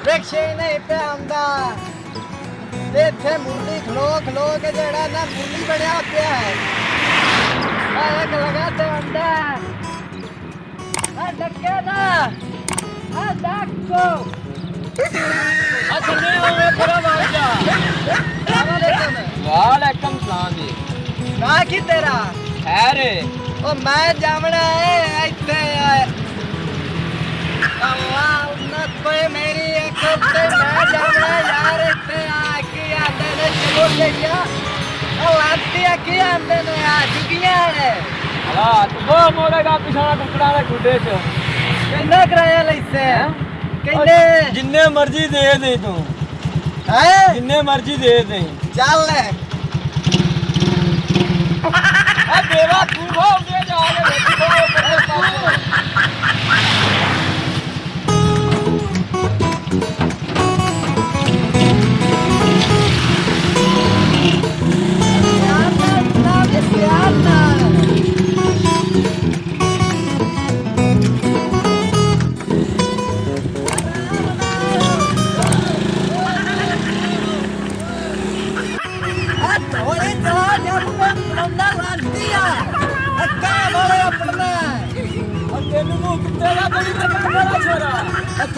रिक्शे नहीं पे आंदा इत्थे मुरली खलो खलो के जेड़ा ना मुरली बनया पिया है आ एक लगा ते आंदा आ डके दा आ डाको संजय वो थोड़ा मार जा। वालेकुम सलाम जी। ना की तेरा खैर ओ मैं जावना है इत्थे अल्लाह उन्नत कोई मेरी अकल से मैं जावना यार इत्थे आके आंदे ने चलो ले गया ओ आती आके आंदे ने आ चुकियां ने हां तो वो मोड़ेगा पिछाड़ा टुकड़ा दा गुड्डे च कितना किराया लैसे किन्ने जिन्ने मर्जी दे दे तू है जिन्ने मर्जी दे दे चल आ देवा तू हो गया जा के देखो ऊपर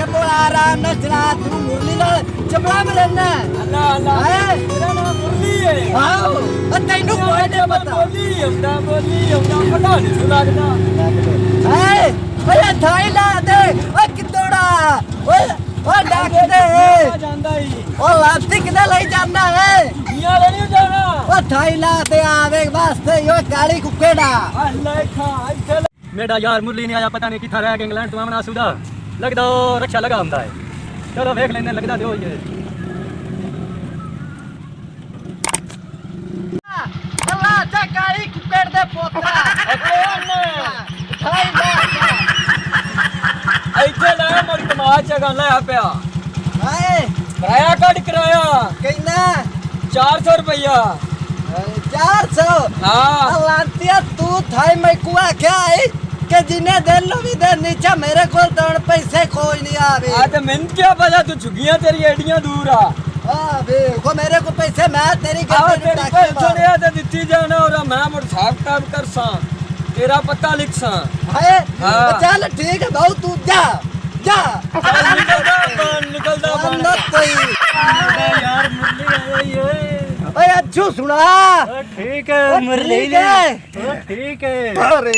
पास आराम न चला तू मुरली नाल चपला में रहना अल्लाह अल्लाह है तेरा नाम मुरली है आओ तैनू कोई नहीं पता बोली हमदा पता नहीं लगदा है ओए थाई ला दे ओ कितोड़ा ओए ओ डाक दे ਜਾਂਦਾ ਹੀ ओ लाती किधर ले जाना है दुनिया ले नहीं जाना ओ थाई ला दे आवे वास्ते यो काली कुकेड़ा अल्लाह खा इधर मेरा यार मुरली नहीं आया पता नहीं किथा रह गया इंग्लैंड तो आमना सुदा लगदा रक्षा लगा ਹੁੰਦਾ है चलो देख लेने लगदा दो ये अल्लाह चा काली कुकेड़ दे पोता कौन थाई ला ਇੱਥੇ ਲੈ ਮੋਰੀ ਕਮਾਲ ਚ ਗੱਲ ਆ ਪਿਆ है ਕਿਰਾਇਆ ਕੱਢ ਕਿਰਾਇਆ कितना 400 रुपया 400 हाँ लांतिया तू थाई मैं कुआ क्या है कि जिन्हें दे लो भी दे नीचे मेरे को तो पैसे कोई नहीं आवे आ तो मैंने क्या पता तू झुगियां तेरी एडियां दूर आ को मेरे को पैसे मैं तेरी आओ तेरी पैसे लिया तो दित्ती जाना और मैं मुड़ हिसाब किताब कर सा तेरा पता लिख सा है हाँ। चल ठीक है भाऊ तू जा जा निकलदा मत कोई यार मुरली आई है ओए अच्छू सुना ठीक ओ, है ठीक है ठीक है अरे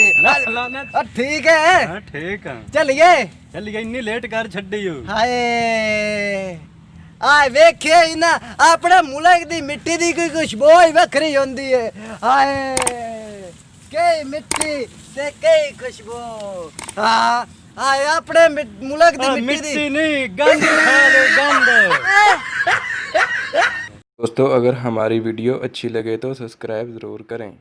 ठीक है ठीक है चलिए चलिए इन्नी लेट कर छड्डी हो हाय आए वेखे ना अपने मुल्क दी मिट्टी दी कोई खुशबू ही वखरी होंदी है हाय कई मिट्टी ते कई खुशबू हां आए अपने मुल्क दी मिट्टी दी नहीं गंद खा ले गंद दोस्तों अगर हमारी वीडियो अच्छी लगे तो सब्सक्राइब ज़रूर करें।